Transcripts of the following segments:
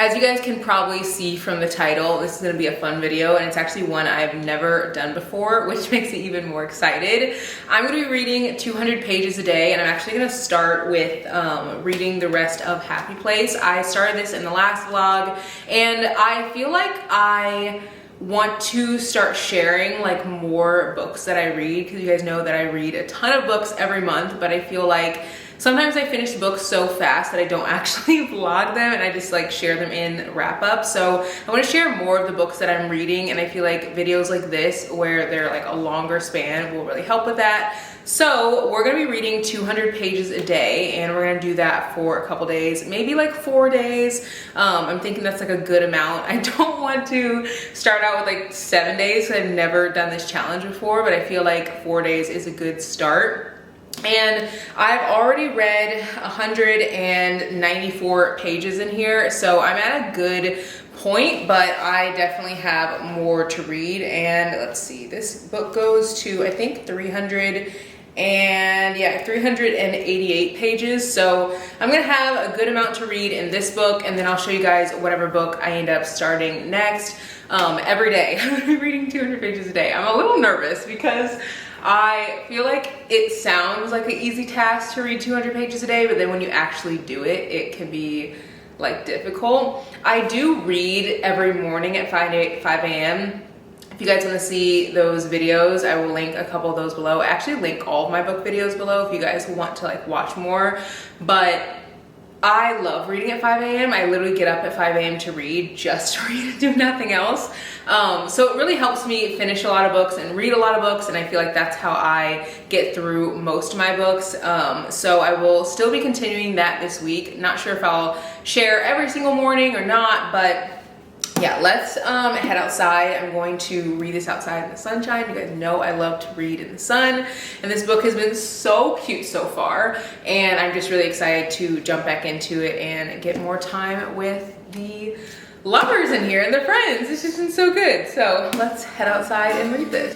As you guys can probably see from the title, this is gonna be a fun video, and it's actually one I've never done before, which makes me even more excited. I'm gonna be reading 200 pages a day, and I'm actually gonna start with reading the rest of Happy Place. I started this in the last vlog, and I feel like I want to start sharing like more books that I read, because you guys know that I read a ton of books every month, but I feel like sometimes I finish books so fast that I don't actually vlog them, and I just like share them in wrap up. So I want to share more of the books that I'm reading, and I feel like videos like this where they're like a longer span will really help with that. So we're gonna be reading 200 pages a day, and we're gonna do that for a couple days, maybe like 4 days. I'm thinking that's like a good amount. I don't want to start out with like 7 days because I've never done this challenge before, but I feel like 4 days is a good start. And I've already read 194 pages in here, so I'm at a good point, but I definitely have more to read. And let's see, this book goes to, I think, 388 pages, so I'm gonna have a good amount to read in this book, and then I'll show you guys whatever book I end up starting next. Every day I'm gonna be reading 200 pages a day. I'm a little nervous because I feel like it sounds like an easy task to read 200 pages a day, but then when you actually do it, it can be like difficult. I do read every morning at 5 a.m. If you guys want to see those videos, I will link a couple of those below. I actually link all of my book videos below if you guys want to like watch more, but I love reading at 5 a.m. I literally get up at 5 a.m. to read, just to read and do nothing else. So it really helps me finish a lot of books and read a lot of books, and I feel like that's how I get through most of my books. So I will still be continuing that this week. Not sure if I'll share every single morning or not, but yeah, let's head outside. I'm going to read this outside in the sunshine. You guys know I love to read in the sun, and this book has been so cute so far, and I'm just really excited to jump back into it and get more time with the lovers in here and their friends. It's just been so good. So let's head outside and read this.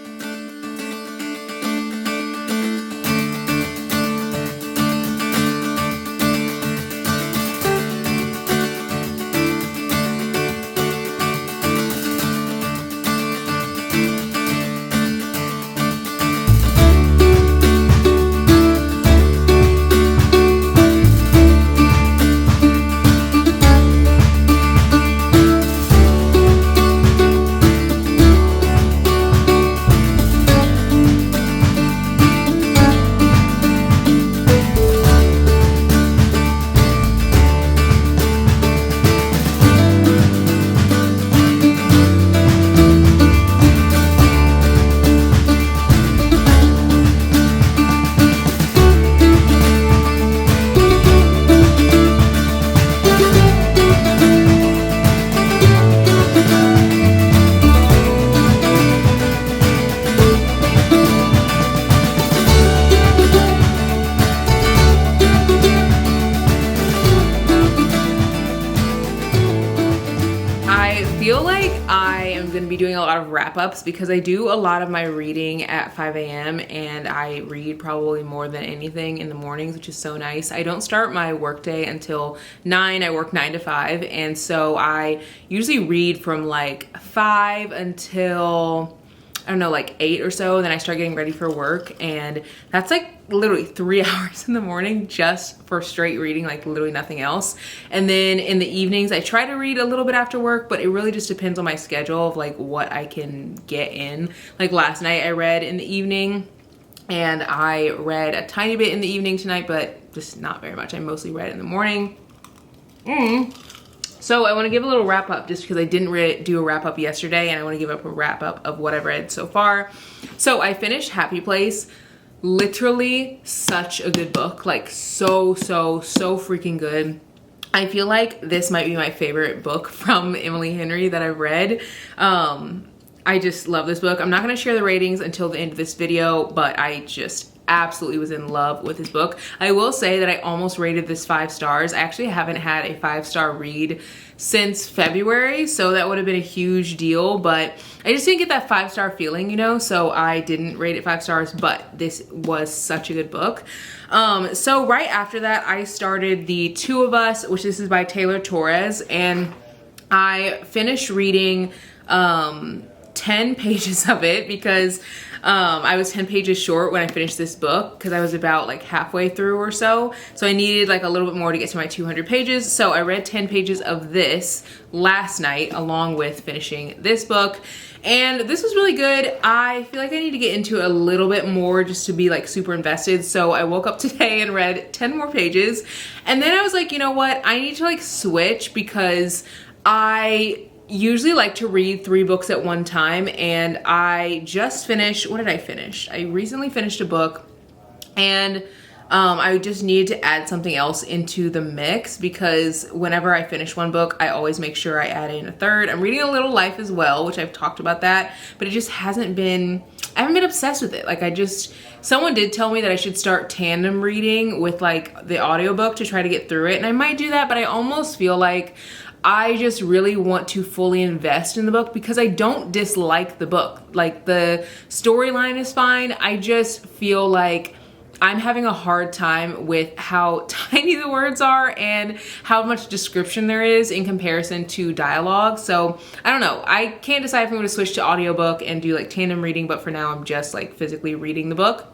Doing a lot of wrap-ups because I do a lot of my reading at 5 a.m. and I read probably more than anything in the mornings, which is so nice. I don't start my workday until 9. I work 9 to 5, and so I usually read from like 5 until, I don't know, like 8 or so. Then I start getting ready for work, and that's like literally 3 hours in the morning just for straight reading, like literally nothing else. And then in the evenings I try to read a little bit after work, but it really just depends on my schedule of like what I can get in. Like last night I read in the evening, and I read a tiny bit in the evening tonight, but just not very much. I mostly read in the morning. So I want to give a little wrap up just because I didn't do a wrap up yesterday, and I want to give up a wrap up of what I've read so far. So I finished Happy Place. Literally such a good book, like so freaking good. I feel like this might be my favorite book from Emily Henry that I've read. I just love this book. I'm not gonna share the ratings until the end of this video, but I just absolutely was in love with this book. I will say that I almost rated this 5 stars. I actually haven't had a 5-star read since February, so that would have been a huge deal, but I just didn't get that 5-star feeling, you know, so I didn't rate it 5 stars, but this was such a good book. So right after that, I started The Two of Us, which this is by Taylor Torres, and I finished reading 10 pages of it because I was 10 pages short when I finished this book because I was about like halfway through or so. So I needed like a little bit more to get to my 200 pages. So I read 10 pages of this last night along with finishing this book. And this was really good. I feel like I need to get into it a little bit more just to be like super invested. So I woke up today and read 10 more pages. And then I was like, you know what? I need to like switch because I usually like to read 3 books at one time, and I just finished, what did I finish? I recently finished a book, and I just needed to add something else into the mix because whenever I finish one book, I always make sure I add in a third. I'm reading A Little Life as well, which I've talked about that, but it just hasn't been, I haven't been obsessed with it. Like someone did tell me that I should start tandem reading with like the audiobook to try to get through it, and I might do that, but I almost feel like I just really want to fully invest in the book because I don't dislike the book. Like the storyline is fine. I just feel like I'm having a hard time with how tiny the words are and how much description there is in comparison to dialogue. So I don't know. I can't decide if I'm going to switch to audiobook and do like tandem reading, but for now I'm just like physically reading the book.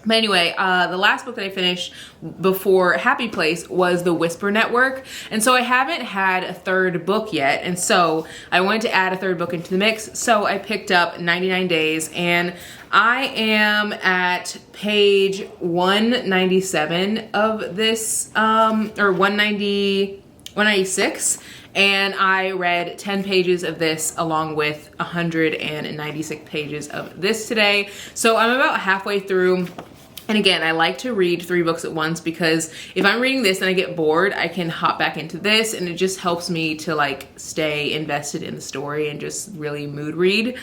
But anyway, the last book that I finished before Happy Place was The Whisper Network. And so I haven't had a third book yet. And so I wanted to add a third book into the mix. So I picked up 99 Days, and I am at page 197 of this, or 196. And I read 10 pages of this along with 196 pages of this today. So I'm about halfway through. And again, I like to read 3 books at once because if I'm reading this and I get bored, I can hop back into this, and it just helps me to like stay invested in the story and just really mood read.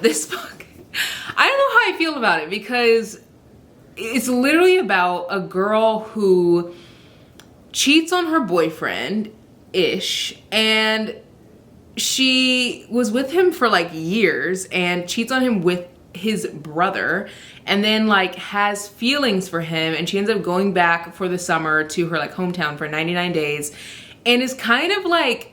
This book, I don't know how I feel about it because it's literally about a girl who cheats on her boyfriend-ish, and she was with him for like years and cheats on him with his brother, and then like has feelings for him, and she ends up going back for the summer to her like hometown for 99 days and is kind of like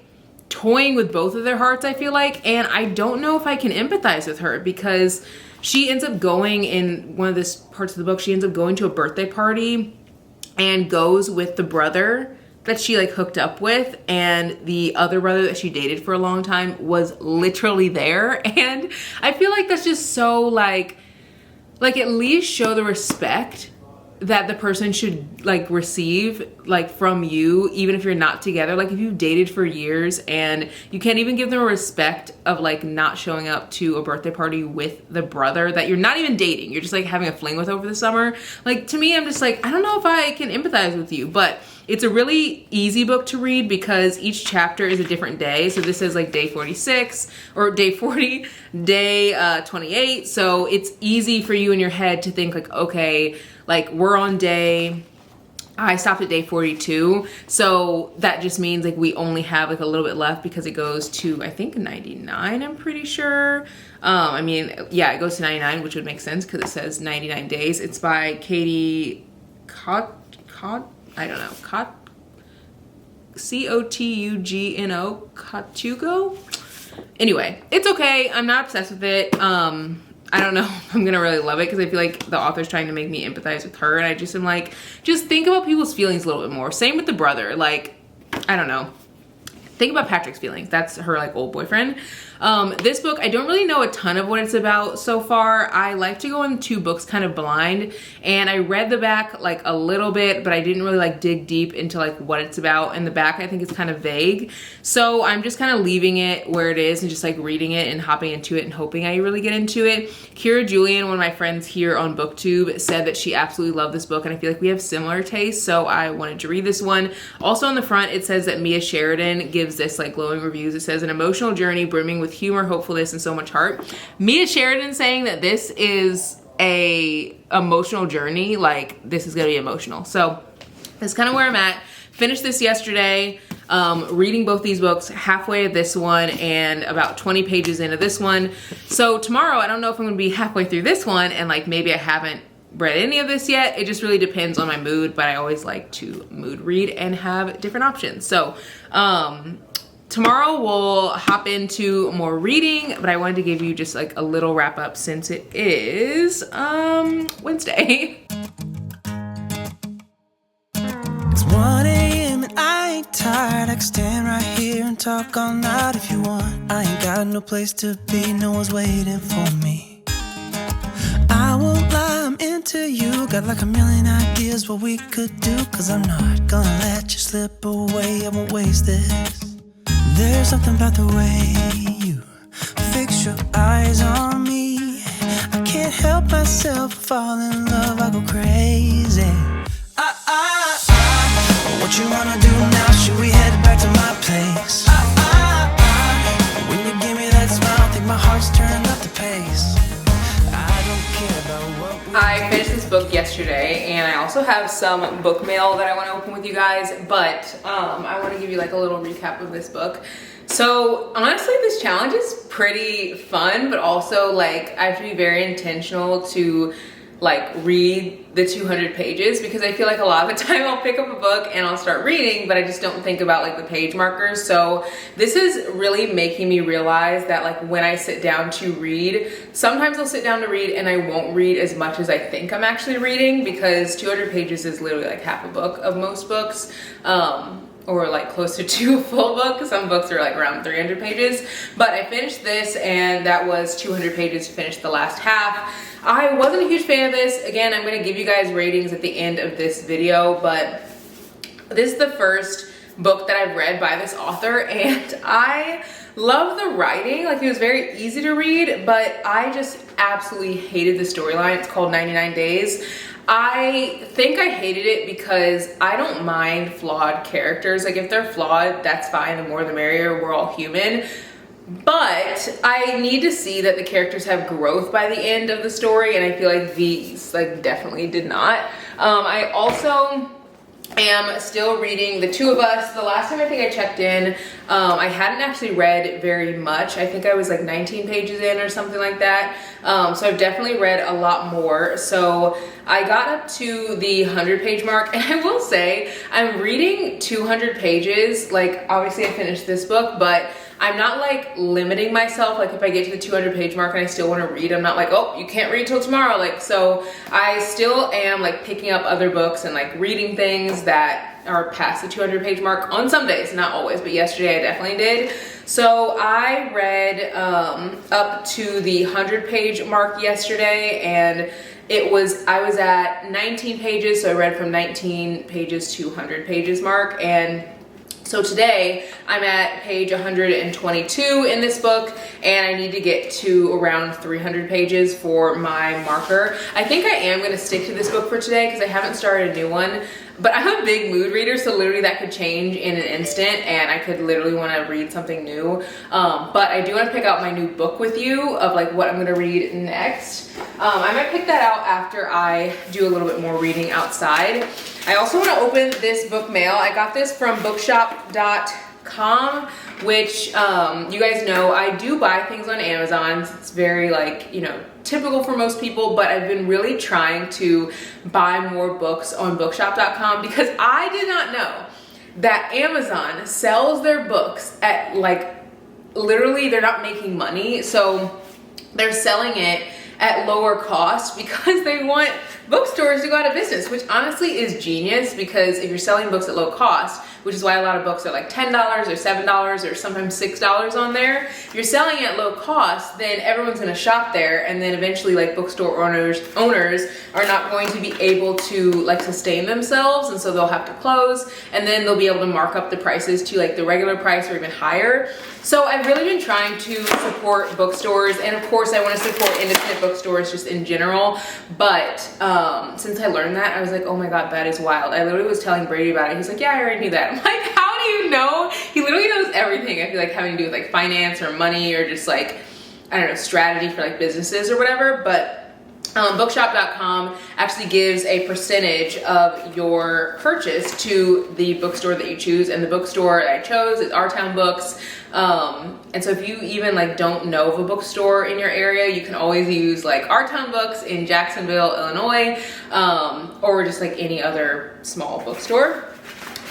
toying with both of their hearts, I feel like. And I don't know if I can empathize with her because she ends up going, in one of the parts of the book, she ends up going to a birthday party and goes with the brother that she like hooked up with, and the other brother that she dated for a long time was literally there. And I feel like that's just so like at least show the respect that the person should like receive like from you, even if you're not together. Like if you've dated for years and you can't even give them a respect of like not showing up to a birthday party with the brother that you're not even dating, you're just like having a fling with over the summer. Like to me, I'm just like, I don't know if I can empathize with you. But it's a really easy book to read because each chapter is a different day. So this is like day 46 or day 40, day 28. So it's easy for you in your head to think like, okay, like we're on I stopped at day 42. So that just means like we only have like a little bit left because it goes to, I think 99, I'm pretty sure. I mean, yeah, it goes to 99, which would make sense because it says 99 days. It's by Katie I don't know, Cotugno, Cotugo? Anyway, it's okay. I'm not obsessed with it. I don't know if I'm gonna really love it because I feel like the author's trying to make me empathize with her, and I just am like, just think about people's feelings a little bit more. Same with the brother. Like, I don't know. Think about Patrick's feelings. That's her like old boyfriend. This book, I don't really know a ton of what it's about so far. I like to go into books kind of blind, and I read the back like a little bit, but I didn't really like dig deep into like what it's about. And the back, I think, is kind of vague. So I'm just kind of leaving it where it is and just like reading it and hopping into it and hoping I really get into it. Kira Julian, one of my friends here on BookTube, said that she absolutely loved this book, and I feel like we have similar tastes, so I wanted to read this one. Also on the front, it says that Mia Sheridan gives this like glowing reviews. It says, an emotional journey brimming with humor, hopefulness, and so much heart. Mia Sheridan saying that this is a emotional journey, like this is gonna be emotional. So that's kind of where I'm at. Finished this yesterday, reading both these books, halfway of this one and about 20 pages into this one. So tomorrow, I don't know if I'm gonna be halfway through this one and like maybe I haven't read any of this yet. It just really depends on my mood, but I always like to mood read and have different options. So tomorrow we'll hop into more reading, but I wanted to give you just like a little wrap up since it is Wednesday. It's 1 a.m. and I ain't tired. I can stand right here and talk all night if you want. I ain't got no place to be, no one's waiting for me. I won't lie, I'm into you. Got like a million ideas what we could do. Cause I'm not gonna let you slip away, I won't waste this. There's something about the way you fix your eyes on me. I can't help myself, fall in love, I go crazy. What you wanna do now? Should we head back to my place? When you give me that smile, I think my heart's turning up the pace. I don't care about what we I finished this book yesterday, and I also have some book mail that I want to open with you guys, but I want to give you like a little recap of this book. So honestly, this challenge is pretty fun, but also like I have to be very intentional to like read the 200 pages, because I feel like a lot of the time I'll pick up a book and I'll start reading, but I just don't think about like the page markers. So this is really making me realize that like when I sit down to read, sometimes I'll sit down to read and I won't read as much as I think I'm actually reading, because 200 pages is literally like half a book of most books. Or like closer to a full book. Some books are like around 300 pages, but I finished this and that was 200 pages to finish the last half. I wasn't a huge fan of this. Again, I'm gonna give you guys ratings at the end of this video, but this is the first book that I've read by this author, and I love the writing. Like, it was very easy to read, but I just absolutely hated the storyline. It's called 99 Days. I think I hated it because I don't mind flawed characters. Like, if they're flawed, that's fine. The more the merrier. We're all human. But I need to see that the characters have growth by the end of the story, and I feel like these like definitely did not. I also am still reading The Two of Us. The last time I think I checked in, I hadn't actually read very much. I think I was like 19 pages in or something like that. So I've definitely read a lot more. So I got up to the 100-page mark, and I will say I'm reading 200 pages. Like, obviously I finished this book, but I'm not like limiting myself. Like, if I get to the 200-page mark and I still want to read, I'm not like, oh, you can't read till tomorrow. Like, so I still am like picking up other books and like reading things that are past the 200-page mark on some days, not always, but yesterday I definitely did. So I read up to the 100-page mark yesterday, and I was at 19 pages, so I read from 19 pages to 100 pages mark. And so today I'm at page 122 in this book, and I need to get to around 300 pages for my marker. I think I am going to stick to this book for today because I haven't started a new one. But I'm a big mood reader, so literally that could change in an instant, and I could literally want to read something new. But I do want to pick out my new book with you of like what I'm going to read next. I might pick that out after I do a little bit more reading outside. I also want to open this book mail. I got this from bookshop.com, which you guys know I do buy things on Amazon. It's very like, you know, typical for most people, but I've been really trying to buy more books on bookshop.com because I did not know that Amazon sells their books at like, literally they're not making money. So they're selling it at lower cost because they want bookstores to go out of business, which honestly is genius, because if you're selling books at low cost, which is why a lot of books are like $10 or $7 or sometimes $6 on there, if you're selling at low cost, then everyone's gonna shop there, and then eventually like bookstore owners are not going to be able to like sustain themselves, and so they'll have to close, and then they'll be able to mark up the prices to like the regular price or even higher. So I've really been trying to support bookstores, and of course I want to support independent bookstores just in general, but since I learned that, I was like, oh my god, that is wild. I literally was telling Brady about it. He's like, yeah, I already knew that. I'm like, how do you know? He literally knows everything. I feel like having to do with like finance or money or just like, I don't know, strategy for like businesses or whatever. But bookshop.com actually gives a percentage of your purchase to the bookstore that you choose, and the bookstore that I chose is Our Town Books. And so if you even like don't know of a bookstore in your area, you can always use like Our Town Books in Jacksonville, Illinois, or just like any other small bookstore.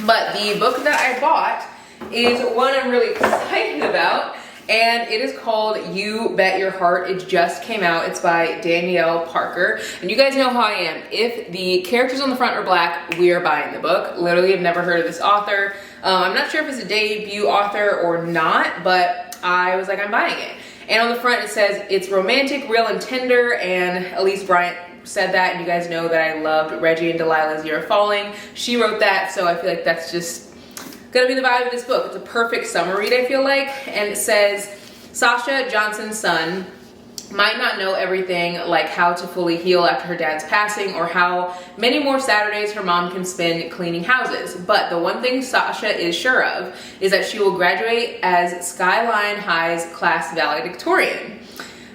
But the book that I bought is one I'm really excited about, and it is called You Bet Your Heart. It just came out. It's by Danielle Parker, and you guys know how I am. If the characters on the front are black, we are buying the book. Literally, I've never heard of this author. I'm not sure if it's a debut author or not, but I was like, I'm buying it. And on the front it says it's romantic, real, and tender, and Elise Bryant said that, and you guys know that I loved Reggie and Delilah's Year of Falling. She wrote that, so I feel like that's just gonna be the vibe of this book. It's a perfect summer read, I feel like. And it says, Sasha, Johnson's son, might not know everything, like how to fully heal after her dad's passing, or how many more Saturdays her mom can spend cleaning houses. But the one thing Sasha is sure of is that she will graduate as Skyline High's class valedictorian.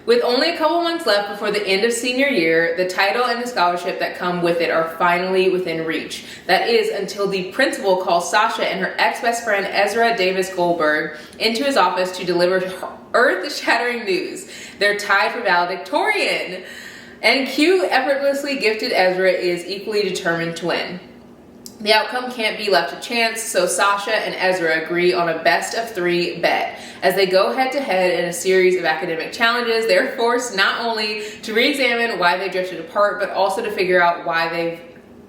With only a couple months left before the end of senior year, the title and the scholarship that come with it are finally within reach. That is, until the principal calls Sasha and her ex-best friend Ezra Davis Goldberg into his office to deliver earth-shattering news. They're tied for valedictorian. And cute, effortlessly gifted Ezra is equally determined to win. The outcome can't be left to chance, so Sasha and Ezra agree on a best-of-3 bet. As they go head-to-head in a series of academic challenges, they're forced not only to re-examine why they drifted apart, but also to figure out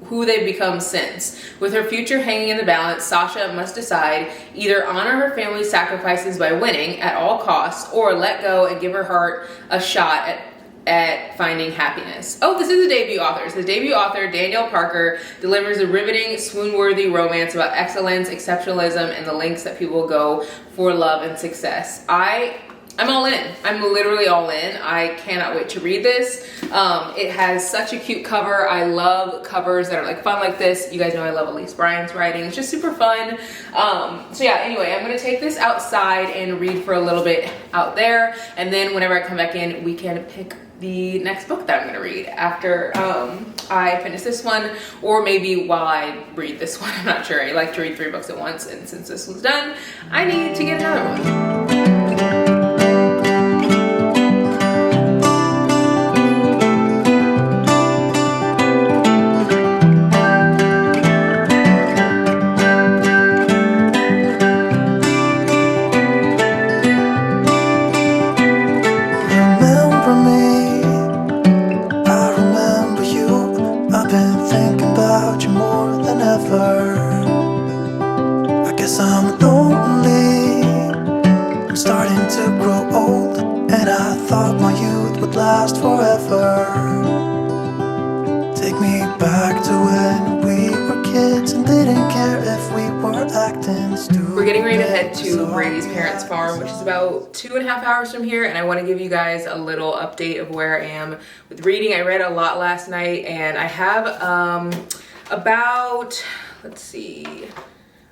who they've become since. With her future hanging in the balance, Sasha must decide either honor her family's sacrifices by winning at all costs, or let go and give her heart a shot at finding happiness. Oh, this is a debut author. So the debut author, Danielle Parker, delivers a riveting, swoon-worthy romance about excellence, exceptionalism, and the lengths that people go for love and success. I'm all in. I'm literally all in. I cannot wait to read this. It has such a cute cover. I love covers that are like fun like this. You guys know I love Elise Bryant's writing. It's just super fun. So yeah, anyway, I'm gonna take this outside and read for a little bit out there. And then whenever I come back in, we can pick the next book that I'm gonna read after I finish this one, or maybe while I read this one. I'm not sure. I like to read 3 books at once, and since this one's done, I need to get another one. I guess I'm lonely, I'm starting to grow old, and I thought my youth would last forever. Take me back to when we were kids and didn't care if we were acting stupid. We're getting ready to head to Brady's parents' farm, which is about 2.5 hours from here, and I want to give you guys a little update of where I am with reading. I read a lot last night, and I have about, let's see,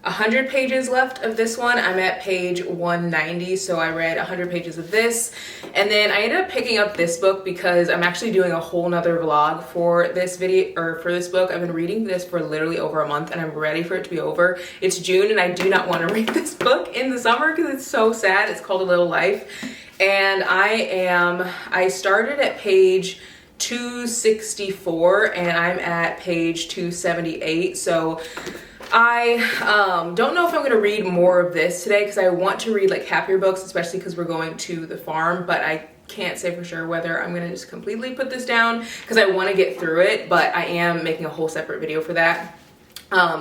100 pages left of this one. I'm at page 190, so I read 100 pages of this, and then I ended up picking up this book because I'm actually doing a whole nother vlog for this video, or for this book. I've been reading this for literally over a month, and I'm ready for it to be over. It's June, and I do not want to read this book in the summer because it's so sad. It's called A Little Life, and I started at page 264 and I'm at page 278, so I don't know if I'm going to read more of this today because I want to read like happier books, especially because we're going to the farm, but I can't say for sure whether I'm going to just completely put this down because I want to get through it, but I am making a whole separate video for that.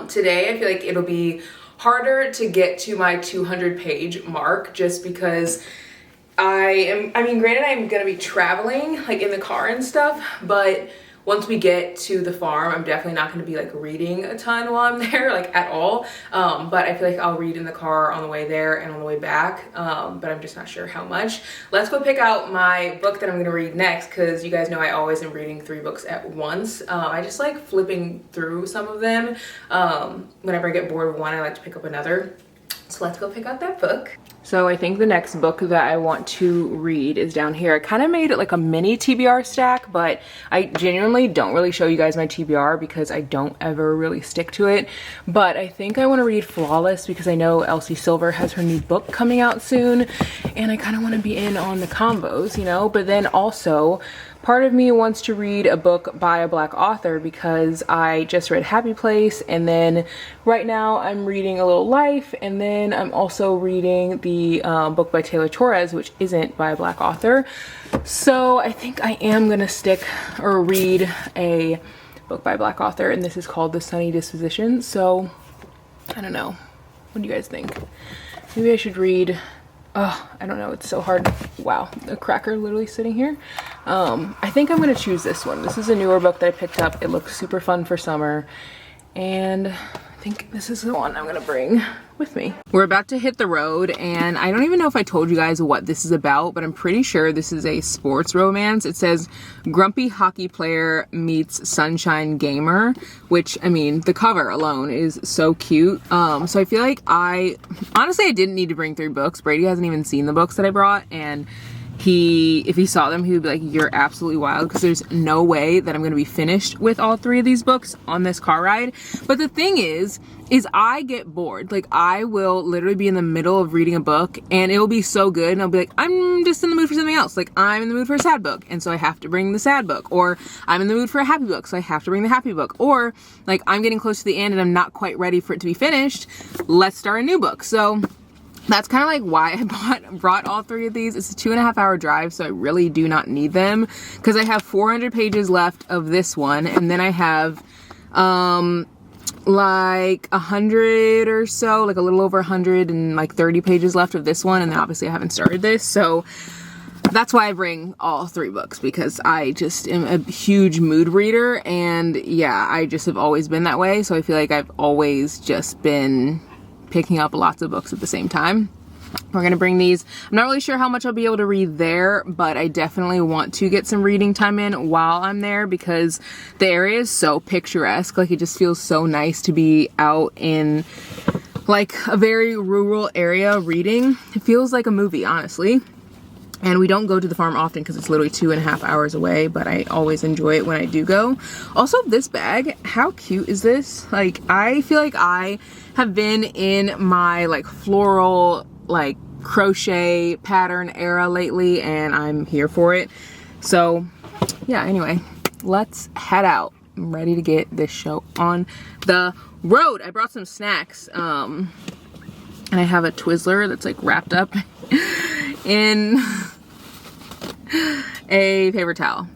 Today I feel like it'll be harder to get to my 200 page mark just because granted I'm gonna be traveling like in the car and stuff, but once we get to the farm, I'm definitely not gonna be like reading a ton while I'm there, like at all. But I feel like I'll read in the car on the way there and on the way back, but I'm just not sure how much. Let's go pick out my book that I'm gonna read next, because you guys know I always am reading 3 books at once. I just like flipping through some of them. Whenever I get bored of one, I like to pick up another. So let's go pick out that book. So I think the next book that I want to read is down here. I kind of made it like a mini TBR stack, but I genuinely don't really show you guys my TBR because I don't ever really stick to it. But I think I want to read Flawless because I know Elsie Silver has her new book coming out soon, and I kind of want to be in on the combos, you know? But then also, part of me wants to read a book by a Black author because I just read Happy Place, and then right now I'm reading A Little Life, and then I'm also reading the book by Taylor Torres, which isn't by a Black author. So I think I am gonna stick or read a book by a Black author, and this is called The Sunny Disposition. So I don't know. What do you guys think? Maybe I should read... Oh, I don't know, it's so hard. Wow, a cracker literally sitting here. I think I'm gonna choose this one. This is a newer book that I picked up. It looks super fun for summer, and I think this is the one I'm gonna bring with me. We're about to hit the road, and I don't even know if I told you guys what this is about, but I'm pretty sure this is a sports romance. It says grumpy hockey player meets sunshine gamer, which, I mean, the cover alone is so cute. So I feel like honestly, I didn't need to bring 3 books. Brady hasn't even seen the books that I brought, and if he saw them, he would be like, you're absolutely wild, because there's no way that I'm going to be finished with all 3 of these books on this car ride. But the thing is I get bored. Like, I will literally be in the middle of reading a book, and it'll be so good, and I'll be like, I'm just in the mood for something else. Like, I'm in the mood for a sad book, and so I have to bring the sad book. Or I'm in the mood for a happy book, so I have to bring the happy book. Or, like, I'm getting close to the end, and I'm not quite ready for it to be finished. Let's start a new book. So that's kind of like why I brought all 3 of these. It's a 2.5-hour drive, so I really do not need them, because I have 400 pages left of this one, and then I have like 100 or so, like a little over 100 and like 30 pages left of this one, and then obviously I haven't started this, so that's why I bring all 3 books, because I just am a huge mood reader, and yeah, I just have always been that way, so I feel like I've always just been picking up lots of books at the same time. We're gonna bring these. I'm not really sure how much I'll be able to read there, but I definitely want to get some reading time in while I'm there, because the area is so picturesque. Like, it just feels so nice to be out in like a very rural area reading. It feels like a movie, honestly. And we don't go to the farm often because it's literally 2.5 hours away, but I always enjoy it when I do go. Also, this bag, how cute is this? Like, I feel like I have been in my like floral, like crochet pattern era lately, and I'm here for it. So yeah, anyway, let's head out. I'm ready to get this show on the road. I brought some snacks, and I have a Twizzler that's like wrapped up in a paper towel,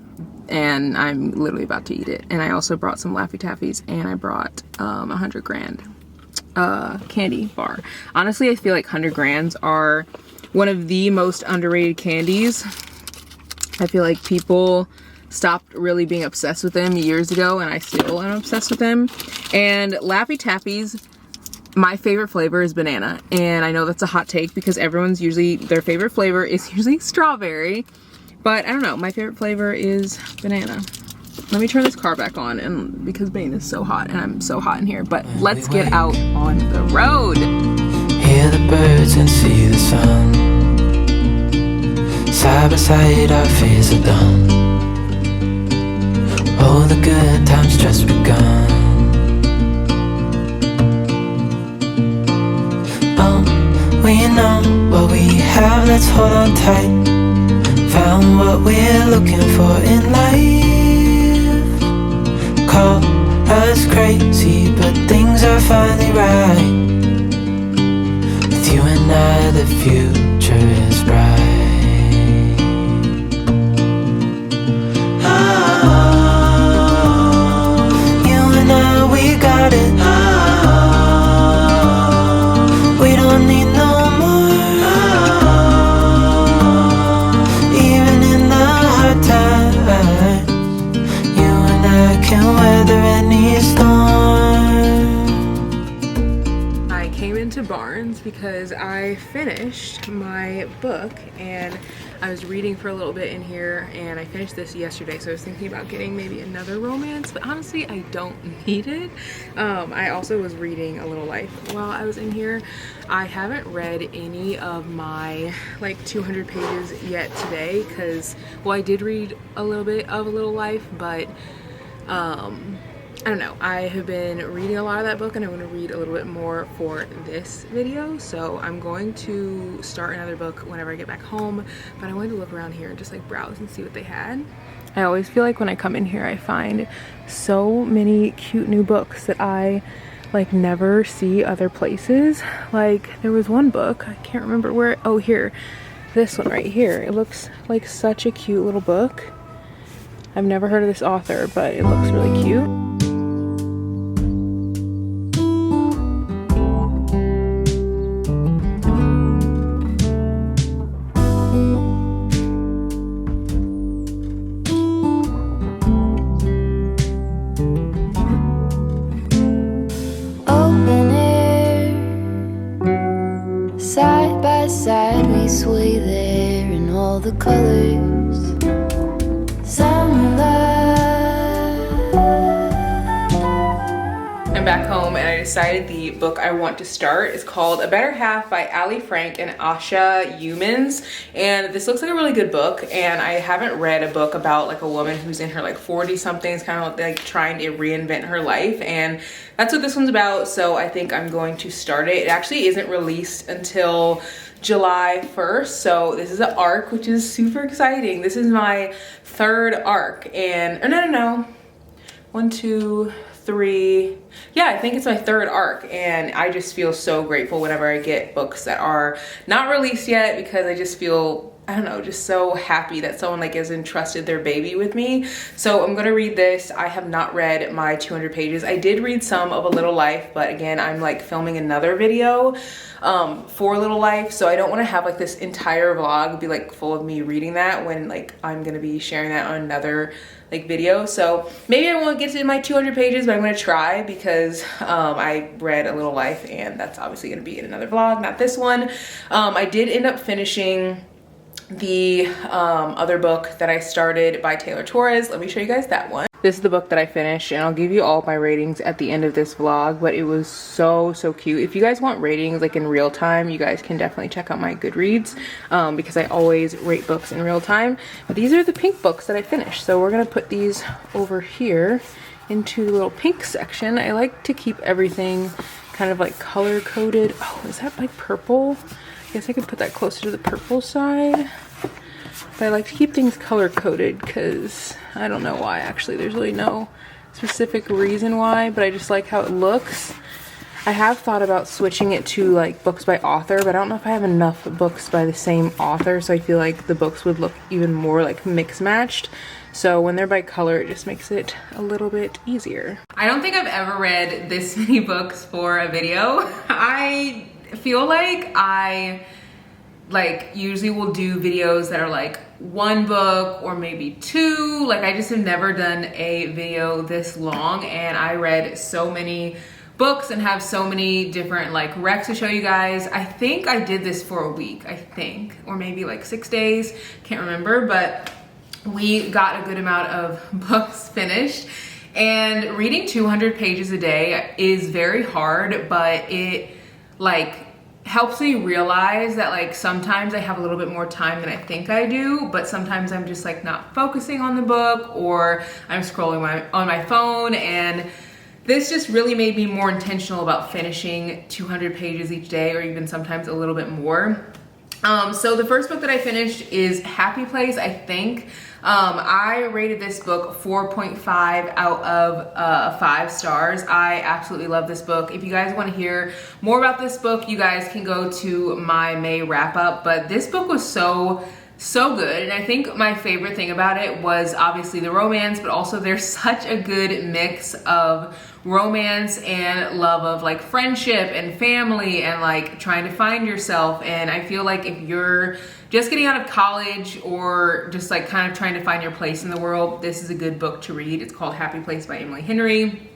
and I'm literally about to eat it. And I also brought some Laffy Taffies, and I brought 100 grand candy bar. Honestly, I feel like 100 grands are one of the most underrated candies. I feel like people stopped really being obsessed with them years ago, and I still am obsessed with them. And Laffy Taffies, my favorite flavor is banana, and I know that's a hot take because their favorite flavor is usually strawberry, but I don't know, my favorite flavor is banana. Let me turn this car back on, and because Bane is so hot and I'm so hot in here, but let's get out on the road. Hear the birds and see the sun. Side by side our fears are done. Oh, the good times just begun. We know what we have, let's hold on tight. Found what we're looking for in life. Call us crazy, but things are finally right. With you and I, the future is bright. Oh, you and I, we got it. Oh, we don't need no I came into Barnes because I finished my book and I was reading for a little bit in here, and I finished this yesterday, so I was thinking about getting maybe another romance, but honestly I don't need it. I also was reading A Little Life while I was in here. I haven't read any of my like 200 pages yet today because, well, I did read a little bit of A Little Life, but I don't know, I have been reading a lot of that book and I'm going to read a little bit more for this video, so I'm going to start another book whenever I get back home, but I wanted to look around here and just like browse and see what they had. I always feel like when I come in here I find so many cute new books that I like never see other places. Like there was one book, I can't remember where, oh here, this one right here. It looks like such a cute little book. I've never heard of this author, but it looks really cute. Side by side we sway there in all the colors. Some love. I'm back home and I decided the book I want to start is called A Better Half by Ali Frank and Asha Humans. And this looks like a really good book, and I haven't read a book about like a woman who's in her like 40 somethings, kind of like trying to reinvent her life, and that's what this one's about. So I think I'm going to start it. It actually isn't released until July 1st, so this is an arc, which is super exciting. This is my third arc, and no, 1, 2, 3, yeah, I think it's my third arc, and I just feel so grateful whenever I get books that are not released yet, because I just feel, I don't know, just so happy that someone like has entrusted their baby with me. So I'm gonna read this. I have not read my 200 pages. I did read some of A Little Life, but again, I'm like filming another video for A Little Life, so I don't want to have like this entire vlog be like full of me reading that when like I'm gonna be sharing that on another like video. So maybe I won't get to my 200 pages, but I'm gonna try, because I read A Little Life, and that's obviously gonna be in another vlog, not this one. I did end up finishing the other book that I started by Taylor Torres. Let me show you guys that one. This is the book that I finished, and I'll give you all my ratings at the end of this vlog, but it was so cute. If you guys want ratings like in real time, you guys can definitely check out my Goodreads, because I always rate books in real time. But these are the pink books that I finished, so we're gonna put these over here into the little pink section. I like to keep everything kind of like color coded. Oh, is that like purple? I guess I could put that closer to the purple side. But I like to keep things color coded because I don't know why, actually. There's really no specific reason why, but I just like how it looks. I have thought about switching it to like books by author, but I don't know if I have enough books by the same author, so I feel like the books would look even more like mix matched. So when they're by color, it just makes it a little bit easier. I don't think I've ever read this many books for a video. I feel like I usually will do videos that are like one book or maybe two. Like I just have never done a video this long, and I read so many books and have so many different like recs to show you guys. I think I did this for a week, I think, or maybe like 6 days, can't remember, but we got a good amount of books finished. And reading 200 pages a day is very hard, but it like helps me realize that like sometimes I have a little bit more time than I think I do, but sometimes I'm just like not focusing on the book, or I'm scrolling on my phone, and this just really made me more intentional about finishing 200 pages each day, or even sometimes a little bit more. So the first book that I finished is Happy Place, I think. I rated this book 4.5 out of 5 stars. I absolutely love this book. If you guys want to hear more about this book, you guys can go to my May wrap up, but this book was so good. And I think my favorite thing about it was obviously the romance, but also there's such a good mix of romance and love of like friendship and family and like trying to find yourself. And I feel like if you're just getting out of college or just like kind of trying to find your place in the world, this is a good book to read. It's called Happy Place by Emily Henry.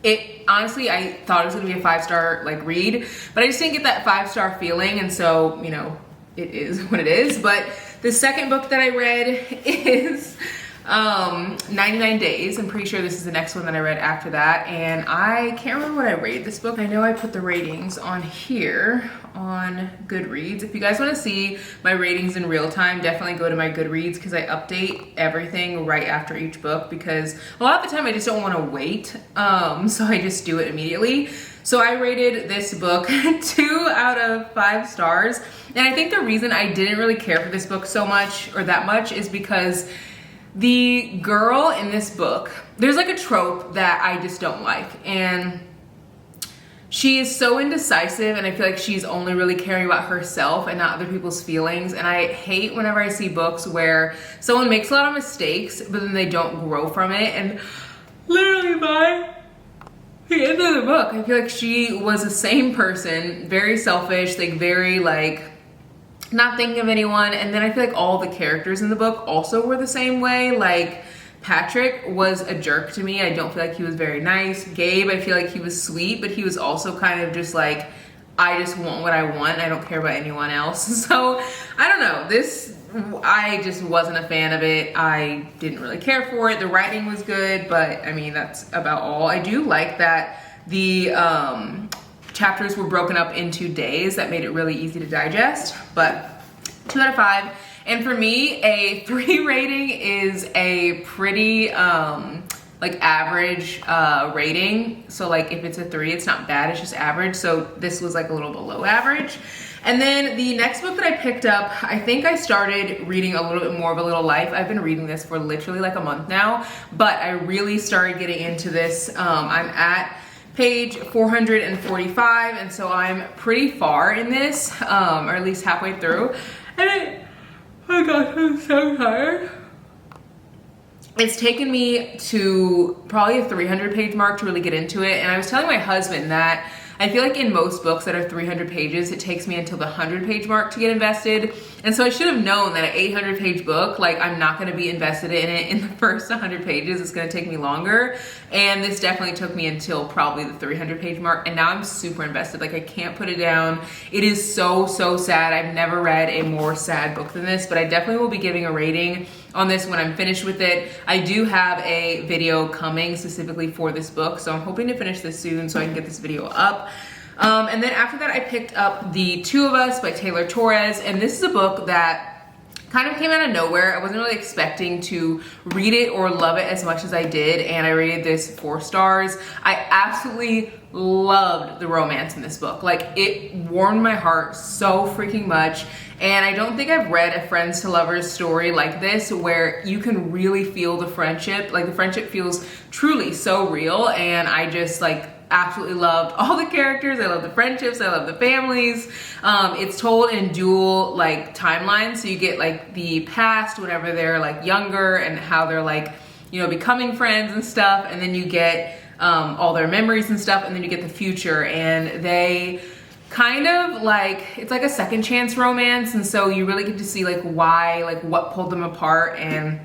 it honestly, I thought it was gonna be a 5-star like read, but I just didn't get that 5-star feeling, and so, you know, it is what it is. But the second book that I read is 99 Days. I'm pretty sure this is the next one that I read after that, and I can't remember what I rated this book. I know I put the ratings on here on Goodreads. If you guys want to see my ratings in real time, definitely go to my Goodreads, because I update everything right after each book, because a lot of the time I just don't want to wait, so I just do it immediately. So I rated this book 2 out of 5 stars, and I think the reason I didn't really care for this book so much, or that much, is because the girl in this book, there's like a trope that I just don't like, and she is so indecisive, and I feel like she's only really caring about herself and not other people's feelings. And I hate whenever I see books where someone makes a lot of mistakes, but then they don't grow from it. And literally by the end of the book, I feel like she was the same person, very selfish, like very like not thinking of anyone. And then I feel like all the characters in the book also were the same way. Like Patrick was a jerk to me. I don't feel like he was very nice. Gabe, I feel like he was sweet, but he was also kind of just like, I just want what I want. I don't care about anyone else. So I don't know, this, I just wasn't a fan of it. I didn't really care for it. The writing was good, but I mean, that's about all. I do like that the chapters were broken up into days. That made it really easy to digest, but 2 out of 5. And for me, a 3 rating is a pretty like average rating. So like if it's a 3, it's not bad, it's just average. So this was like a little below average. And then the next book that I picked up, I think I started reading a little bit more of A Little Life. I've been reading this for literally like a month now, but I really started getting into this. I'm at page 445, and so I'm pretty far in this, or at least halfway through. And oh my gosh, I'm so tired. It's taken me to probably a 300 page mark to really get into it. And I was telling my husband that I feel like in most books that are 300 pages, it takes me until the 100 page mark to get invested. And so I should have known that an 800 page book, like I'm not gonna be invested in it in the first 100 pages. It's gonna take me longer. And this definitely took me until probably the 300 page mark. And now I'm super invested. Like I can't put it down. It is so, so sad. I've never read a more sad book than this, but I definitely will be giving a rating on this when I'm finished with it. I do have a video coming specifically for this book, so I'm hoping to finish this soon so I can get this video up. And then after that, I picked up The Two of Us by Taylor Torres, and this is a book that kind of came out of nowhere. I wasn't really expecting to read it or love it as much as I did, and I rated this 4 stars. I absolutely loved the romance in this book. Like, it warmed my heart so freaking much, and I don't think I've read a friends to lovers story like this where you can really feel the friendship. Like, the friendship feels truly so real, and I just like absolutely loved all the characters. I love the friendships, I love the families. It's told in dual like timelines, so you get like the past whenever they're like younger and how they're like, you know, becoming friends and stuff, and then you get all their memories and stuff, and then you get the future, and they kind of like, it's like a second chance romance, and so you really get to see like why, like what pulled them apart. And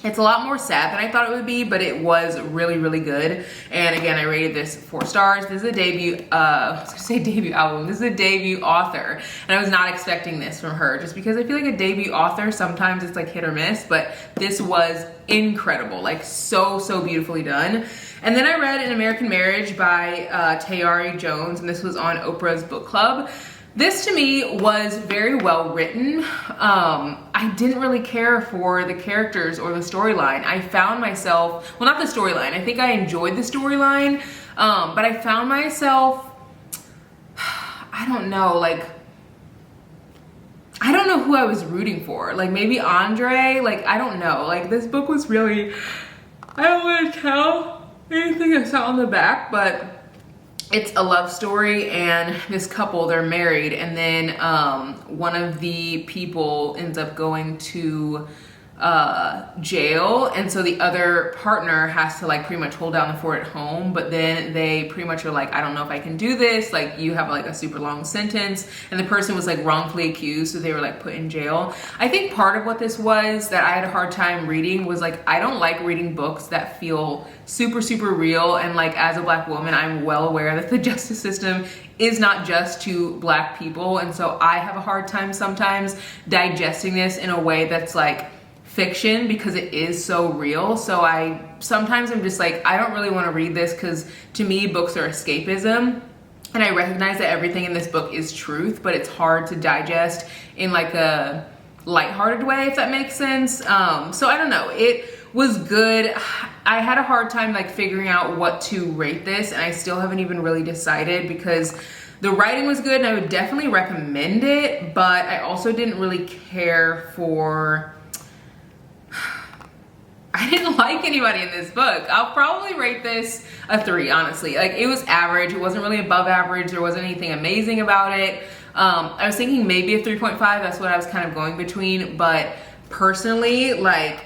it's a lot more sad than I thought it would be, but it was really, really good. And again, I rated this 4 stars. This is a debut, I was gonna say debut album. This is a debut author. And I was not expecting this from her, just because I feel like a debut author, sometimes it's like hit or miss, but this was incredible. Like so, so beautifully done. And then I read An American Marriage by Tayari Jones, and this was on Oprah's book club. This to me was very well written. I didn't really care for the characters or the storyline. I found myself, well, not the storyline, I think I enjoyed the storyline, but I found myself, I don't know, like, I don't know who I was rooting for. Like maybe Andre, like I don't know. Like this book was really, I don't want to tell anything that's not on the back, but it's a love story, and this couple, they're married, and then one of the people ends up going to jail, and so the other partner has to like pretty much hold down the fort at home, but then they pretty much are like, I don't know if I can do this, like you have like a super long sentence, and the person was like wrongfully accused, so they were like put in jail. I think part of what this was that I had a hard time reading was like, I don't like reading books that feel super real, and like as a Black woman, I'm well aware that the justice system is not just to Black people, and so I have a hard time sometimes digesting this in a way that's like fiction, because it is so real. So sometimes I'm just like, I don't really want to read this, because to me books are escapism, and I recognize that everything in this book is truth, but it's hard to digest in like a lighthearted way, if that makes sense. So I don't know, it was good. I had a hard time like figuring out what to rate this, and I still haven't even really decided, because the writing was good and I would definitely recommend it, but I also didn't really care for, I didn't like anybody in this book. I'll probably rate this a 3, honestly. Like, it was average. It wasn't really above average. There wasn't anything amazing about it. I was thinking maybe a 3.5. That's what I was kind of going between. But personally, like,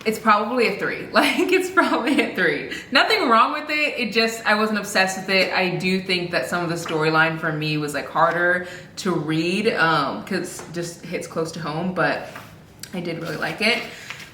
it's probably a 3. Like, it's probably a 3. Nothing wrong with it. It just, I wasn't obsessed with it. I do think that some of the storyline for me was like harder to read, because it just hits close to home, but I did really like it.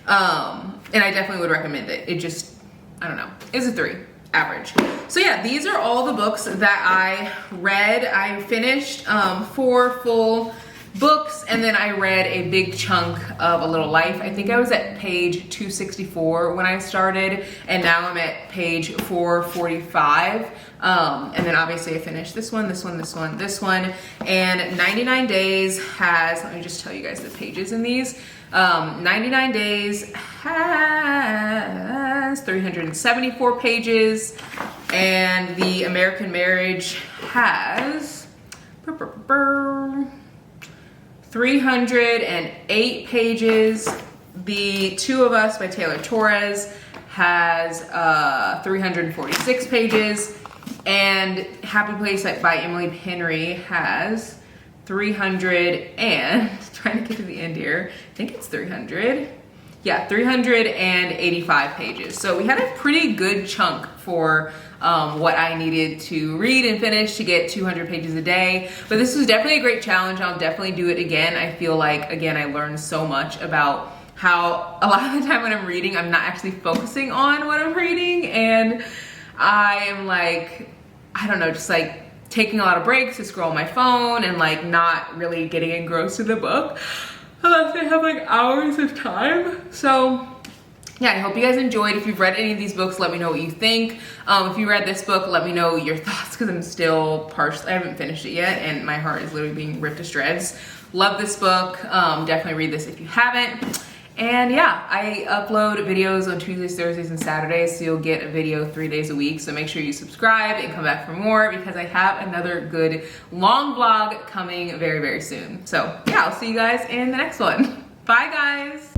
And I definitely would recommend it. It just, I don't know, it's a 3, average. So yeah, these are all the books that I read. I finished 4 full books, and then I read a big chunk of A Little Life. I think I was at page 264 when I started, and now I'm at page 445. And then obviously I finished this one, this one, this one, this one. And 99 Days has, let me just tell you guys the pages in these. 99 Days has 374 pages, and The American Marriage has 308 pages. The Two of Us by Taylor Torres has 346 pages, and Happy Place by Emily Henry has 300 and, trying to get to the end here, I think it's 300. Yeah, 385 pages. So we had a pretty good chunk for what I needed to read and finish to get 200 pages a day. But this was definitely a great challenge. I'll definitely do it again. I feel like, again, I learned so much about how a lot of the time when I'm reading, I'm not actually focusing on what I'm reading. And I am like, I don't know, just like taking a lot of breaks to scroll my phone and like not really getting engrossed in the book unless I have like hours of time. So yeah, I hope you guys enjoyed. If you've read any of these books, let me know what you think. If you read this book, let me know your thoughts, because I'm still partially, I haven't finished it yet, and my heart is literally being ripped to shreds. Love this book. Definitely read this if you haven't. And yeah, I upload videos on Tuesdays, Thursdays, and Saturdays, so you'll get a video 3 days a week. So make sure you subscribe and come back for more, because I have another good long vlog coming very soon. So yeah, I'll see you guys in the next one. Bye guys.